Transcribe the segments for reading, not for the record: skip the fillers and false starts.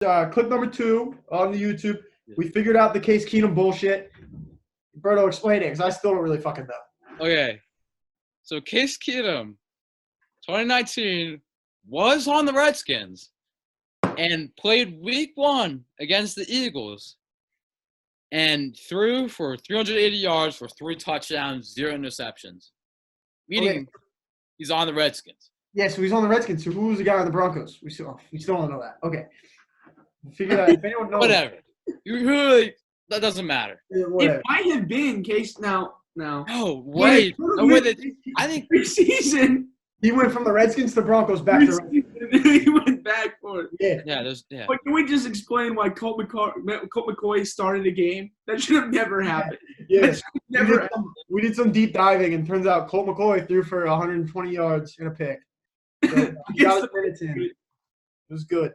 Clip number 2 on the YouTube. We figured out the Case Keenum bullshit. Berto, explain it, because I still don't really fucking know. Okay. So Case Keenum, 2019, was on the Redskins and played week 1 against the Eagles and threw for 380 yards for 3 touchdowns, 0 interceptions. Meaning he's on the Redskins. Yeah, so he's on the Redskins. So who was the guy on the Broncos? We still don't know that. Okay. Figure that. If anyone knows. Whatever. That doesn't matter. It might have been Case. No. No way. No way. I think preseason. He went from the Redskins to the Broncos back to the He went back for it. Yeah. But can we just explain why Colt McCoy started a game? That should have never happened. Yeah. We did some deep diving, and turns out Colt McCoy threw for 120 yards and a pick. So he got his minutes in. It was good.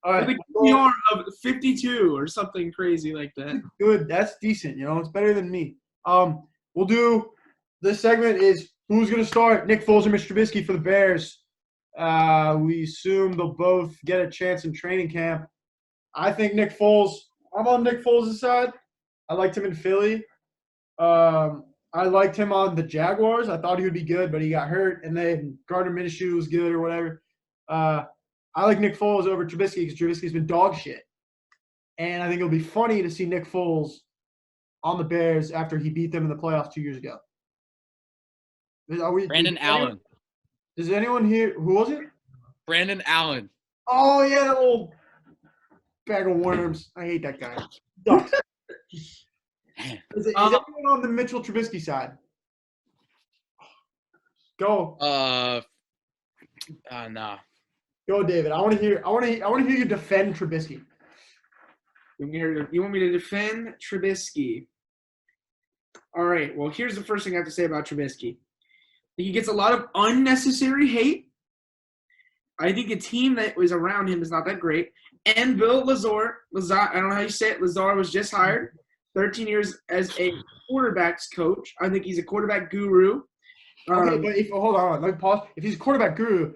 All right. With a PR of 52 or something crazy like that. Good. That's decent. It's better than me. We'll do this segment is who's going to start, Nick Foles or Mitch Trubisky for the Bears. We assume they'll both get a chance in training camp. I think Nick Foles – I'm on Nick Foles' side. I liked him in Philly. I liked him on the Jaguars. I thought he would be good, but he got hurt. And then Gardner Minshew was good or whatever. I like Nick Foles over Trubisky because Trubisky's been dog shit. And I think it'll be funny to see Nick Foles on the Bears after he beat them in the playoffs 2 years ago. Brandon Allen. Does anyone here – who was it? Brandon Allen. Oh, yeah, that little bag of worms. I hate that guy. Is anyone on the Mitchell Trubisky side? Go. Nah. Go, David. I want to hear you defend Trubisky. You want me to defend Trubisky? All right. Well, here's the first thing I have to say about Trubisky. He gets a lot of unnecessary hate. I think the team that was around him is not that great. And Bill Lazor, I don't know how you say it. Lazar was just hired, 13 years as a quarterbacks coach. I think he's a quarterback guru. Okay, but hold on. Let me pause. If he's a quarterback guru,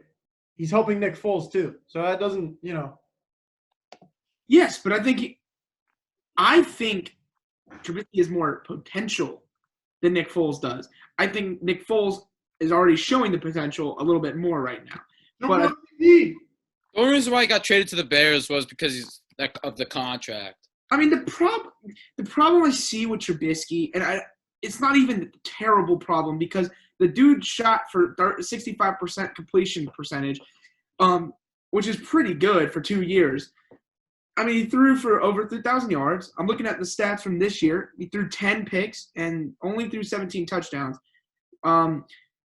he's helping Nick Foles too. So that doesn't, Yes, but I think Trubisky has more potential than Nick Foles does. I think Nick Foles is already showing the potential a little bit more right now. But the only reason why he got traded to the Bears was because of the contract. I mean, the problem I see with Trubisky, and it's not even a terrible problem because the dude shot for 65% completion percentage, which is pretty good for 2 years. I mean, he threw for over 3,000 yards. I'm looking at the stats from this year. He threw 10 picks and only threw 17 touchdowns.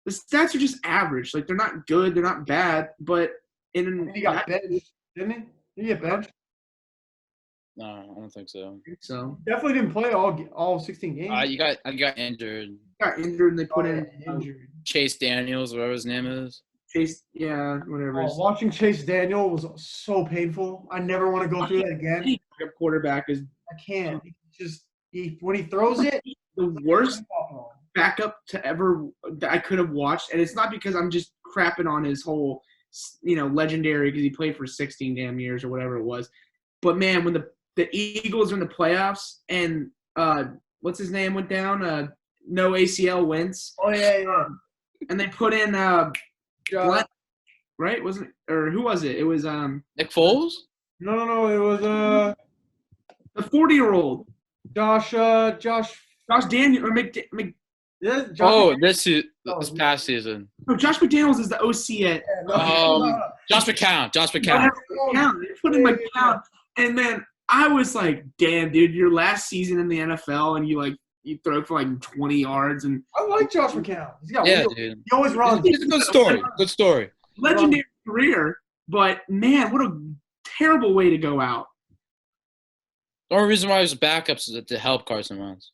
The stats are just average. Like, they're not good. They're not bad. But he got benched, didn't he? Did he get benched? No, I don't think so. So definitely didn't play all 16 games. You got injured. Got injured and they put in injured. Chase Daniels, whatever his name is. Whatever. Watching Chase Daniel was so painful. I never want to go through that again. Quarterback is. I can't. When he throws it, the worst backup that I could have watched, and it's not because I'm just crapping on his whole, legendary because he played for 16 damn years or whatever it was. But man, when the Eagles are in the playoffs and what's his name went down, no ACL wins. Oh yeah. And they put in Glenn, right? Wasn't it, or who was it? It was Nick Foles? No, it was the 40-year-old Josh Daniel or yeah, this past season. No, Josh McDaniels is the OC at Josh McCown. They put in McCown, and man, I was like, damn, dude, your last season in the NFL, and you throw for 20 yards, and I like Josh McCown. Dude. He always runs. It's a good story. Good story. Legendary career, but man, what a terrible way to go out. The only reason why he was a backup is to help Carson Wentz.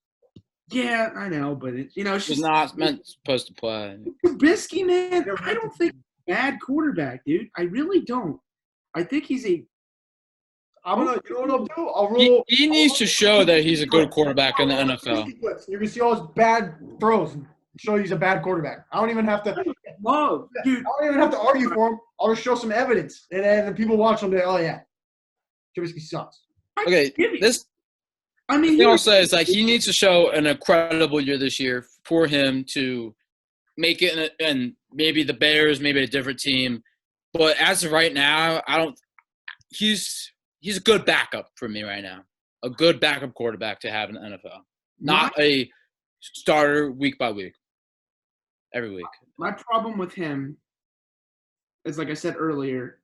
Yeah, I know, but it's just just not supposed to play. Trubisky, man, I don't think bad quarterback, dude. I really don't. I think he's a. You know what I'll do? I'll roll. He needs to show that he's a good quarterback in the NFL. You can see all his bad throws and show he's a bad quarterback. I don't even have to. Dude. I don't even have to argue for him. I'll just show some evidence, and then the people watch him. They, oh yeah. Trubisky sucks. Okay, this I mean, thing I'll say is like he needs to show an incredible year this year for him to make it, and maybe the Bears, maybe a different team. But as of right now, I don't. He's a good backup for me right now. A good backup quarterback to have in the NFL, not a starter week by week, every week. my problem with him is, like I said earlier,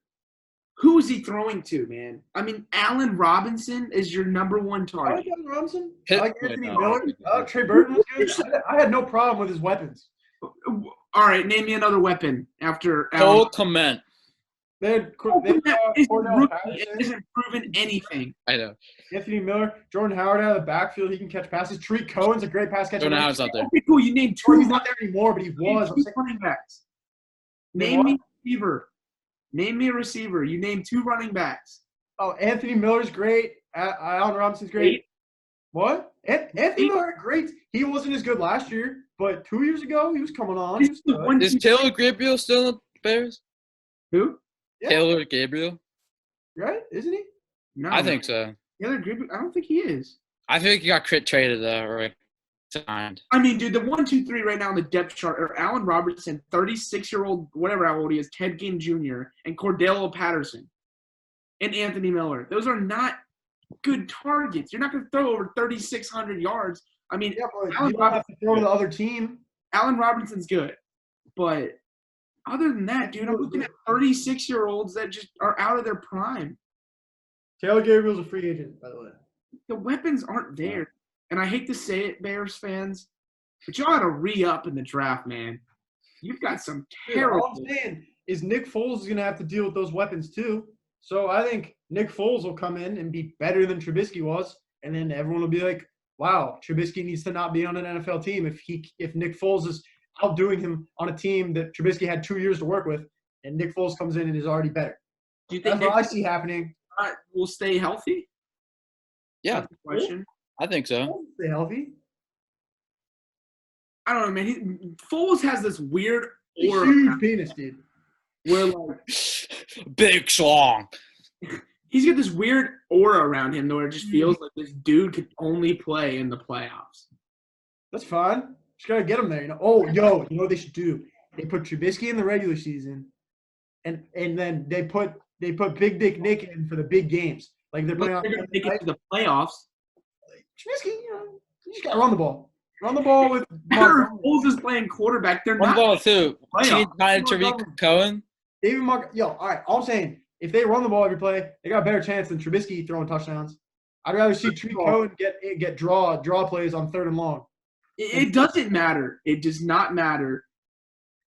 who is he throwing to, man? I mean, Allen Robinson is your number one I like target. Allen Robinson. I Pitt- like Anthony no. Miller. Trey Burton was good. I had no problem with his weapons. All right, name me another weapon after Cole Allen. Clement. They had Isn't Cordell rookie, Patterson, isn't proven anything. I know. Anthony Miller, Jordan Howard out of the backfield. He can catch passes. Tariq Cohen's a great pass catcher. Jordan Howard's not there. Okay, cool. You named Or two he's not there anymore, but he was. I'm saying, running backs. Name Name what? me a receiver. Name me a receiver. You named two running backs. oh, Anthony Miller's great. Allen Robinson's great. Eight. What? Anthony Miller, great. He wasn't as good last year, but 2 years ago, he was coming on. He was good. One, Is two, Taylor Gabriel still in the Bears? who? Yeah. Taylor Gabriel? Right? Isn't he? No, I think so. Taylor Griffin. I don't think he is. I think he got traded though, or signed. I mean, dude, the 1, 2, 3 right now on the depth chart are Allen Robinson, 36-year-old, whatever how old he is, Ted Ginn Jr., and Cordell Patterson, and Anthony Miller. Those are not good targets. You're not going to throw over 3,600 yards. I mean, Yeah, but Allen you don't have to throw to the other team. Allen Robinson's good, but other than that, dude, I'm looking at 36-year-olds that just are out of their prime. Taylor Gabriel's a free agent, by the way. The weapons aren't there. And I hate to say it, Bears fans, but y'all got to re-up in the draft, man. You've got some Dude, terrible all I'm saying is Nick Foles is going to have to deal with those weapons too. So I think Nick Foles will come in and be better than Trubisky was, and then everyone will be like, wow, Trubisky needs to not be on an NFL team if Nick Foles is outdoing him on a team that Trubisky had 2 years to work with, and Nick Foles comes in and is already better. Do you think That's what I Nick see happening. will stay healthy? Yeah, That's the question. I think so. Foles stay healthy. I don't know, man. Foles has this weird He's a aura huge penis, dude. where, like, Big schlong. he's got this weird aura around him where it just feels like this dude could only play in the playoffs. That's fine. Just gotta get him there. You know. Oh, yo, you know what they should do? They put Trubisky in the regular season, and then they put Big Dick Nick in for the big games. Like they're putting But on they're going to make it to the playoffs. Trubisky. You just gotta run the ball. Run the ball with Better Foles is playing quarterback. They're One not. ball too. Playoff. Tariq Cohen. David Montgomery. Yo, all right. All I'm saying, if they run the ball every play, they got a better chance than Trubisky throwing touchdowns. I'd rather see Tariq Cohen get draw plays on 3rd and long. It doesn't matter. It does not matter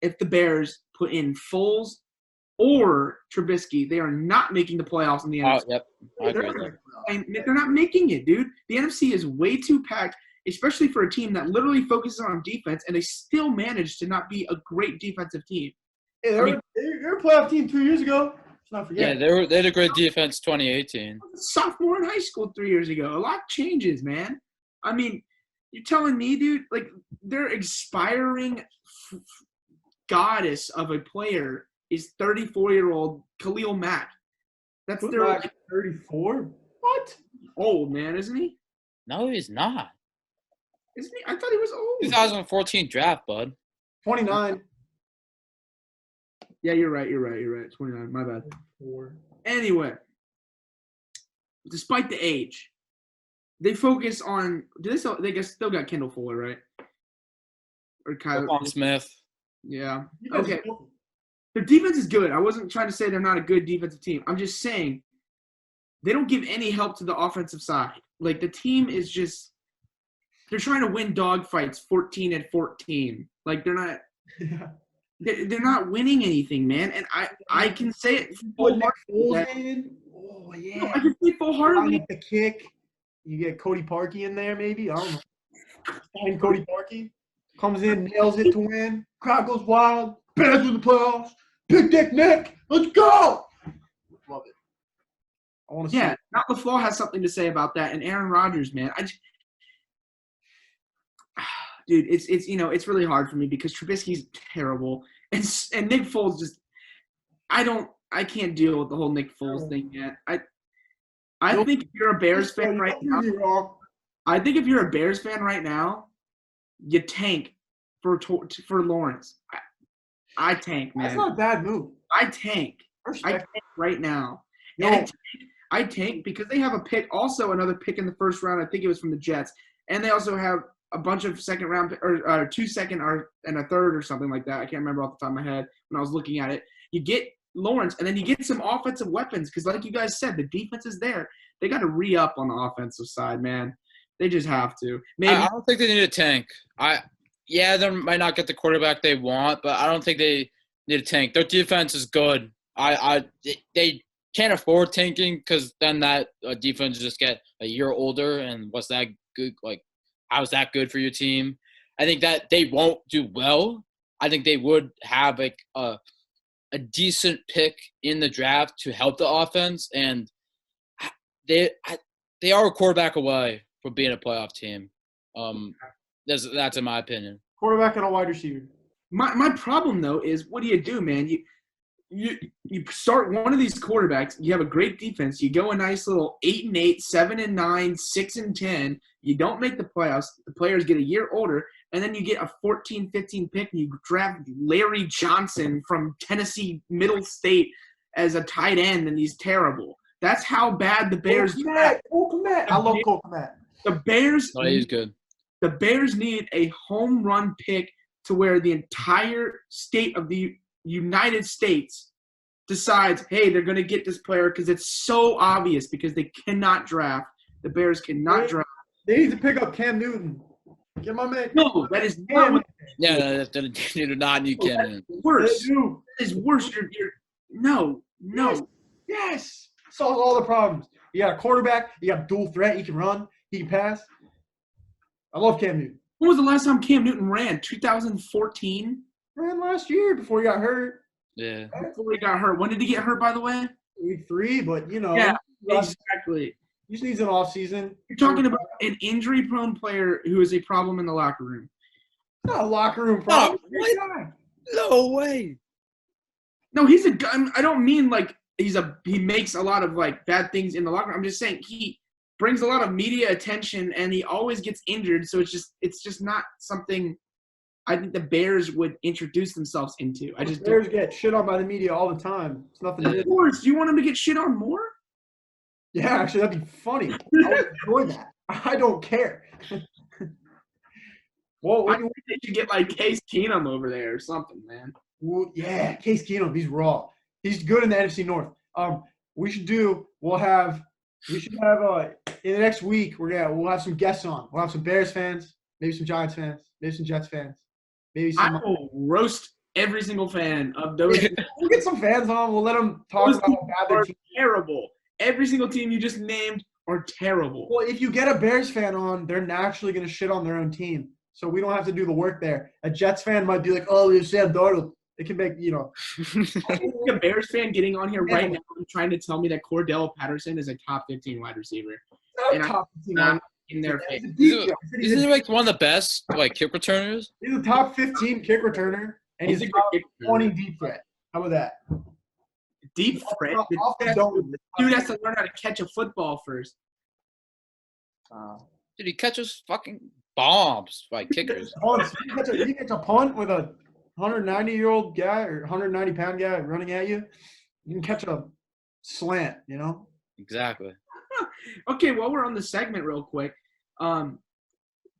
if the Bears put in Foles or Trubisky. They are not making the playoffs in the NFC. Yep. I agree with that. And they're not making it, dude. The NFC is way too packed, especially for a team that literally focuses on defense, and they still manage to not be a great defensive team. Hey, they were a playoff team 2 years ago. Let's not forget. Yeah, they had a great defense 2018. Sophomore in high school 3 years ago. A lot changes, man. I mean, you're telling me, dude, like their expiring goddess of a player is 34-year-old Khalil Mack. That's Who's their not 34? What? old man, isn't he? No, he's not. Isn't he? I thought he was old. 2014 draft, bud. 29. Yeah, you're right. 29. My bad. Anyway, despite the age, they focus on. They guess still got Kendall Fuller, right? Or Kyler Stephon Smith. Yeah. Okay. Their defense is good. I wasn't trying to say they're not a good defensive team. I'm just saying they don't give any help to the offensive side. Like the team is just they're trying to win dogfights 14-14. Like they're not they're not winning anything, man. And I can say it full-heartedly. Oh yeah. No, I can say full-heartedly. The kick. You get Cody Parkey in there, maybe. I don't know. Find Cody Parkey. Comes in, nails it to win. Crowd goes wild. Bears with the playoffs. Big Dick Nick. Let's go. Love it. I want to see it. Matt LaFleur has something to say about that. And Aaron Rodgers, man. Dude, it's really hard for me because Trubisky's terrible. And Nick Foles just – I can't deal with the whole Nick Foles thing yet. I think if you're a Bears fan right now, You're wrong. I think if you're a Bears fan right now, you tank for Lawrence. I tank, man. That's not a bad move. I tank. I Respect. tank right now. Yo. And I tank because they have a pick, also another pick in the first round. I think it was from the Jets. And they also have a bunch of second round or 2 second and a third or something like that. I can't remember off the top of my head when I was looking at it. You get Lawrence, and then you get some offensive weapons because, like you guys said, the defense is there. They got to re-up on the offensive side, man. They just have to. Maybe I don't think they need a tank. They might not get the quarterback they want, but I don't think they need a tank. Their defense is good. They can't afford tanking because then that defense just get a year older, and what's that good? Like, how's that good for your team? I think that they won't do well. I think they would have like a decent pick in the draft to help the offense, and they are a quarterback away from being a playoff team. That's in my opinion. Quarterback and a wide receiver. my problem though is, what do you do, man? You start one of these quarterbacks. You have a great defense. You go a nice little 8-8, 7-9, 6-10. You don't make the playoffs. The players get a year older, and then you get a 14-15 pick, and you draft Larry Johnson from Tennessee Middle State as a tight end, and he's terrible. That's how bad the Bears. Cole Kmet. I love Cole Kmet. The Bears. Oh, he's good. The Bears need a home run pick to where the entire state of the United States decides, hey, they're going to get this player because it's so obvious because they cannot draft. The Bears cannot draft. They need to pick up Cam Newton. Get my man. No, that is not what Yeah, they do not need Cam Newton. worse. They do. That is worse. You're no. Yes. Solves all the problems. You got a quarterback. You got dual threat. He can run. He can pass. I love Cam Newton. When was the last time Cam Newton ran? 2014? Ran last year before he got hurt. Yeah. Before he got hurt. When did he get hurt, by the way? Week 3, but you know. Yeah, exactly. He just needs an off season. You're talking about an injury-prone player who is a problem in the locker room. It's not a locker room problem. what? No way. No, he's a guy. I don't mean like he makes a lot of like bad things in the locker room. I'm just saying he brings a lot of media attention and he always gets injured. So it's just not something I think the Bears would introduce themselves into. The Bears get shit on by the media all the time. It's nothing new. Of course. Do you want him to get shit on more? Yeah, actually, that'd be funny. I would enjoy that. I don't care. Well, I think they should get like Case Keenum over there or something, man. yeah, Case Keenum, he's raw. He's good in the NFC North. We'll have in the next week we'll have some guests on. We'll have some Bears fans, maybe some Giants fans, maybe some Jets fans, maybe some. I will roast every single fan of those. We'll get some fans on. We'll let them talk about how bad their team is. Terrible. Every single team you just named are terrible. Well, if you get a Bears fan on, they're naturally going to shit on their own team. So we don't have to do the work there. A Jets fan might be like, oh, there's Sam Darnold. It can make, I think a Bears fan getting on here right now and trying to tell me that Cordell Patterson is a top 15 wide receiver. And top I'm not in their face. Isn't he like one of the best like kick returners? He's a top 15 kick returner, and he's a top 20 deep threat. How about that? Deep threat? Dude has to learn how to catch a football first. Dude, he catches fucking bombs by kickers. You catch a punt with a 190-year-old guy or 190-pound guy running at you. You can catch a slant, you know? Exactly. Okay, while we're on the segment real quick, do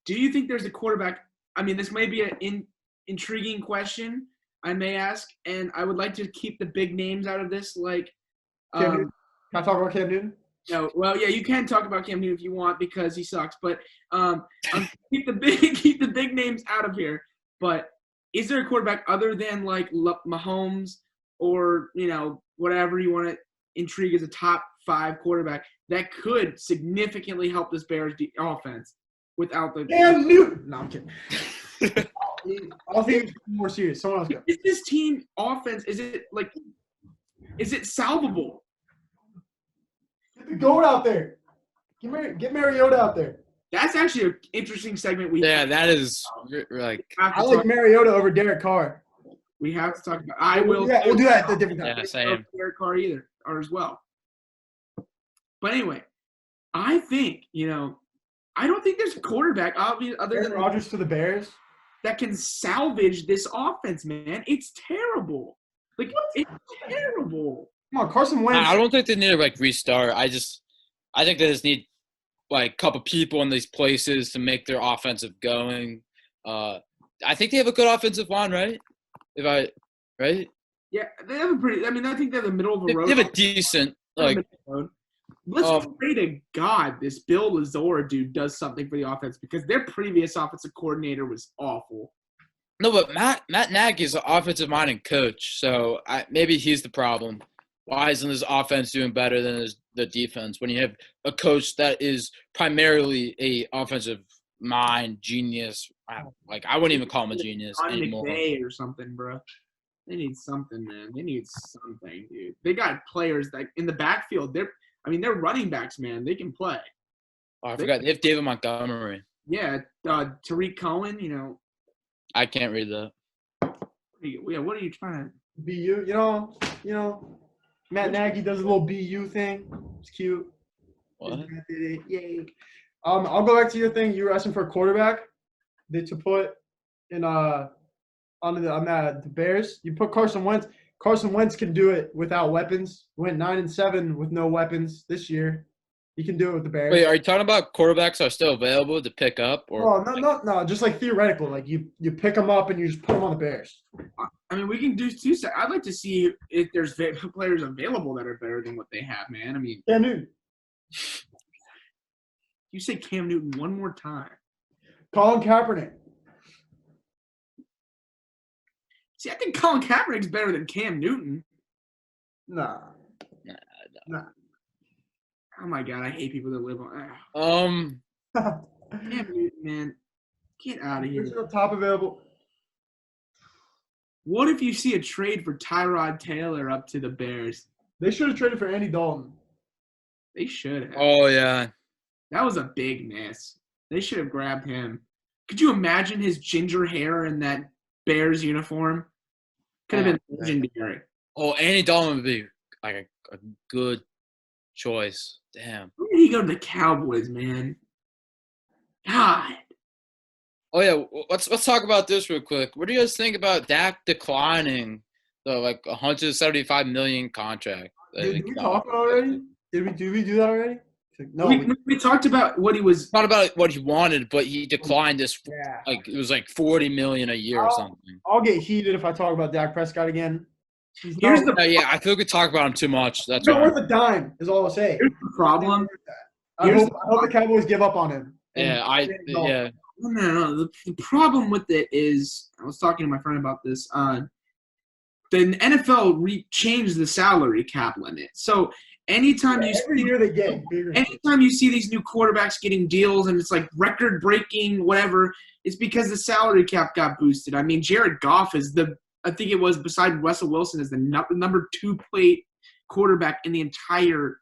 you think there's a quarterback – I mean, this may be an intriguing question I may ask, and I would like to keep the big names out of this. Like, can I talk about Cam Newton? No, well, yeah, you can talk about Cam Newton if you want because he sucks. But keep the big names out of here. But is there a quarterback other than like Mahomes or whatever you want to intrigue as a top 5 quarterback that could significantly help this Bears offense without the Cam Newton? No, I'm kidding. I'll think it's more serious. Someone else go. Is this team offense? Is it salvable? Get the goat out there. Get Mariota out there. That's actually an interesting segment. That is like. I like Mariota over Derek Carr. We have to talk about. I will. Yeah, we'll do that at a different time. Yeah, same. Derek Carr either, or as well. But anyway, I think, I don't think there's a quarterback other Aaron than Rodgers to the Bears. that can salvage this offense, man. It's terrible. Like, it's terrible. Come on, Carson Wentz. I don't think they need to restart. I think they just need a couple people in these places to make their offensive going. I think they have a good offensive line, right? Right? Yeah, they have a pretty. I mean, I think they're the middle of the road. They have a decent Let's pray to God this Bill Lazor dude does something for the offense because their previous offensive coordinator was awful. No, but Matt Nagy is an offensive-minded coach, so maybe he's the problem. Why isn't his offense doing better than the defense when you have a coach that is primarily a offensive mind genius? I wouldn't even call him a genius anymore. McVay or something, bro. They need something, man. They need something, dude. They got players that in the backfield. They're running backs, man. They can play. Oh, I forgot. They have David Montgomery. Yeah, Tariq Cohen. I can't read that. What are you trying to? BU, Matt Nagy does a little BU thing. It's cute. What? Yay. I'll go back to your thing. You were asking for a quarterback to put in on the Bears. You put Carson Wentz. Carson Wentz can do it without weapons. Went 9-7 with no weapons this year. He can do it with the Bears. Wait, are you talking about quarterbacks that are still available to pick up? Or No. Just theoretical. You pick them up and you just put them on the Bears. I mean, we can do two. I'd like to see if there's players available that are better than what they have, man. I mean, Cam Newton. You say Cam Newton one more time. Colin Kaepernick. See, I think Colin Kaepernick's better than Cam Newton. Nah. Oh my God, I hate people that live on. Cam Newton, man, get out of here. Who's the top available? What if you see a trade for Tyrod Taylor up to the Bears? They should have traded for Andy Dalton. They should have. Oh yeah, that was a big miss. They should have grabbed him. Could you imagine his ginger hair in that Bears uniform? Could have been legendary. Oh, Andy Dalton would be a good choice. Damn. Where did he go to the Cowboys, man? God. Oh yeah, let's talk about this real quick. What do you guys think about Dak declining the $175 million contract? Did we talk about already? Did we do that already? No. We talked about what he was. Not about what he wanted, but he declined this. Yeah. It was $40 million a year or something. I'll get heated if I talk about Dak Prescott again. I feel we talk about him too much. That's not worth a dime. Is all I'll say. Here's the problem. I hope the Cowboys give up on him. Yeah, No. The problem with it is, I was talking to my friend about this. The NFL changed the salary cap limit. So anytime you see these new quarterbacks getting deals and it's record breaking, whatever, it's because the salary cap got boosted. I mean, Jared Goff is I think it was beside Russell Wilson is the number 2 plate quarterback in the entire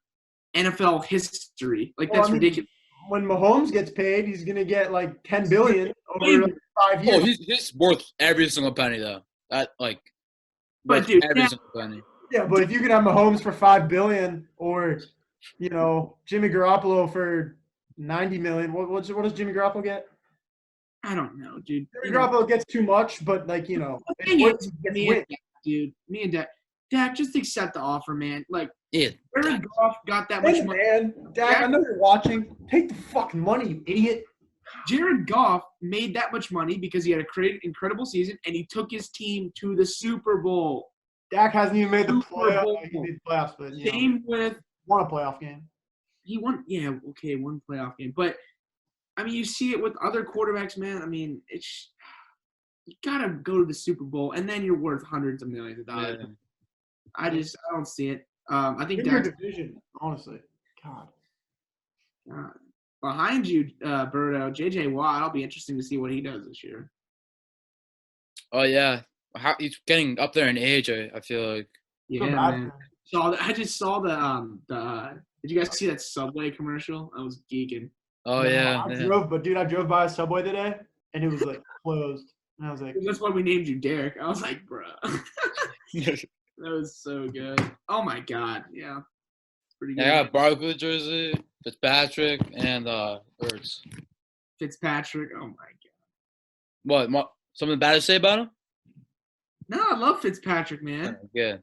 NFL history. That's ridiculous. When Mahomes gets paid, he's gonna get $10 billion over 5 years. Oh, he's worth every single penny though. But dude, every single penny. Yeah, but if you could have Mahomes for $5 billion or Jimmy Garoppolo for $90 million, what does Jimmy Garoppolo get? I don't know, dude. Jimmy Garoppolo gets too much, but dude, me and Dak, just accept the offer, man. Jared Goff got that much money. Man, Dak, I know you're watching. Take the fucking money, you idiot. Jared Goff made that much money because he had a incredible season, and he took his team to the Super Bowl. Dak hasn't even made the playoffs. He made playoffs, but won a playoff game. He won, one playoff game. But I mean, you see it with other quarterbacks, man. I mean, you gotta go to the Super Bowl, and then you're worth hundreds of millions of dollars. Yeah. I don't see it. I think Dak's division, honestly. God. Behind you, Berto, J.J. Watt. It'll be interesting to see what he does this year. Oh yeah, he's getting up there in age. I feel like. Yeah, man. I just saw the. Did you guys see that Subway commercial? I was geeking. Oh yeah. I drove by a Subway today, and it was closed. And I was like, that's why we named you Derek. I was like, bruh. That was so good. Oh my God. Yeah. It's pretty good. Yeah, I got Barkley jersey, Fitzpatrick, and Ertz. Fitzpatrick. Oh my god. What? Something bad to say about him? No, I love Fitzpatrick, man. Yeah.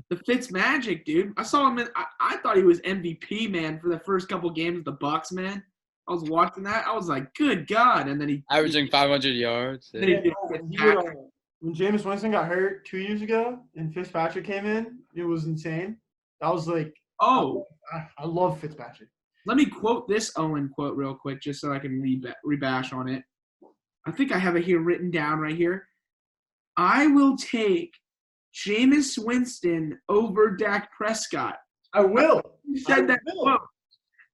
The Fitz magic, dude. I saw him. I thought he was MVP, man, for the first couple games of the Bucks, man. I was watching that. I was like, good God. And then he Averaging 500 yards. Then he did Fitzpatrick. When Jameis Winston got hurt 2 years ago and Fitzpatrick came in, it was insane. That was like, Oh, I love Fitzpatrick. let me quote this Owen quote real quick just so I can rebash on it. I think I have it here written down right here. I will take Jameis Winston over Dak Prescott. I will. You said that will. quote.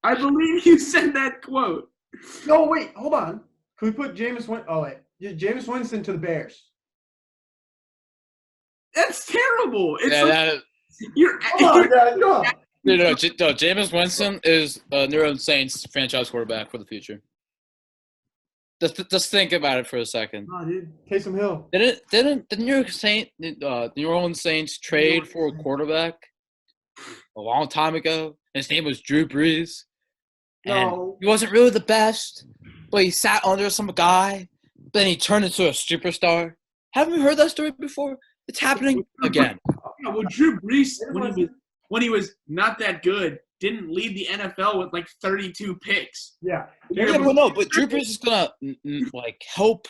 I believe you said that quote. No, wait, hold on. Can we put Jameis Winston? Oh wait, Jameis Winston to the Bears. That's terrible. It's Yeah, like that is. you're. Come on, guys, come on. No, Jameis Winston is New Orleans Saints franchise quarterback for the future. Just think about it for a second. Oh, dude, Taysom Hill. Didn't the New Orleans Saints trade for a quarterback a long time ago? His name was Drew Brees. And No. he wasn't really the best, but he sat under some guy. Then he turned into a superstar. Haven't we heard that story before? It's happening again. Yeah, well, Drew Brees, when he was not that good, didn't lead the NFL with like 32 picks. Yeah. Yeah, but no, but Drew Brees is gonna like help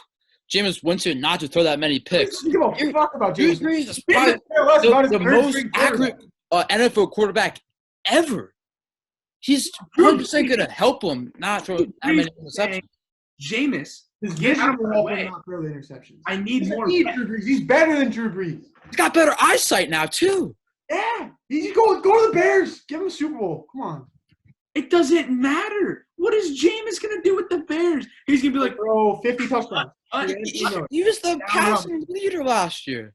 Jameis Winston not to throw that many picks. Give a fuck about Drew Jameis. Brees is probably the most accurate NFL quarterback ever. He's 100% gonna help him not throw that many interceptions. Jameis, His get out vision of will my help way. him not throw the interceptions. I need more. Drew Brees. He's better than Drew Brees. He's got better eyesight now too. Yeah. He's go to the Bears. Give him a Super Bowl. Come on. It doesn't matter. What is Jameis gonna do with the Bears? He's gonna be like, Throw 50 touchdowns. He was the passing leader last year.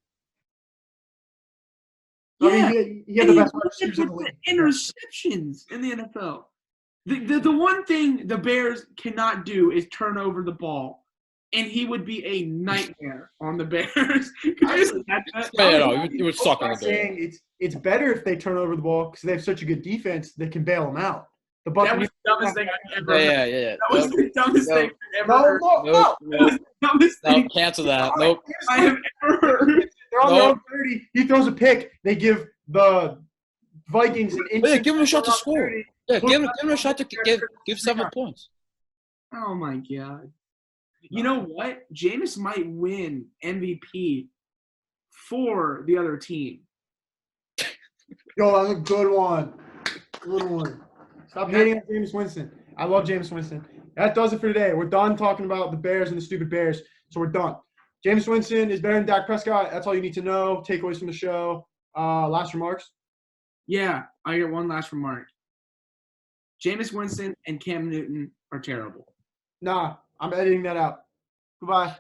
I yeah. mean, he had the best wide receivers in the league. Interceptions in the NFL. The one thing the Bears cannot do is turn over the ball, and he would be a nightmare on the Bears. He would suck on the Bears. Saying it's better if they turn over the ball because they have such a good defense they can bail them out. The That was Buccaneers. the dumbest thing I ever heard. Yeah. That was the dumbest thing I've ever heard. No. That was the dumbest thing Cancel that. Nope. I have ever heard. They're on their own 30. He throws a pick. They give the Vikings an inch. Yeah, give him a shot to score. Yeah, give him a shot to give 7 points. Oh my god. You know what? Jameis might win MVP for the other team. Yo, that's a good one. Good one. Stop hating on Jameis Winston. I love Jameis Winston. That does it for today. We're done talking about the Bears and the stupid Bears, so we're done. Jameis Winston is better than Dak Prescott. That's all you need to know. Takeaways from the show. Last remarks? Yeah, I got one last remark. Jameis Winston and Cam Newton are terrible. Nah, I'm editing that out. Goodbye.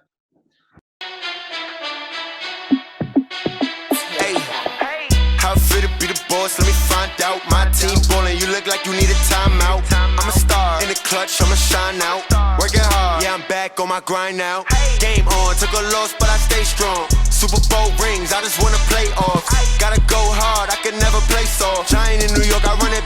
How fit to be the boss? Let me find out. My team ballin', you look like you need a timeout. I'm a star in the clutch, I'ma shine out. Working hard, yeah, I'm back on my grind now. Game on, took a loss, but I stay strong. Super Bowl rings, I just wanna play off. Gotta go hard, I can never play soft. Giant in New York, I run it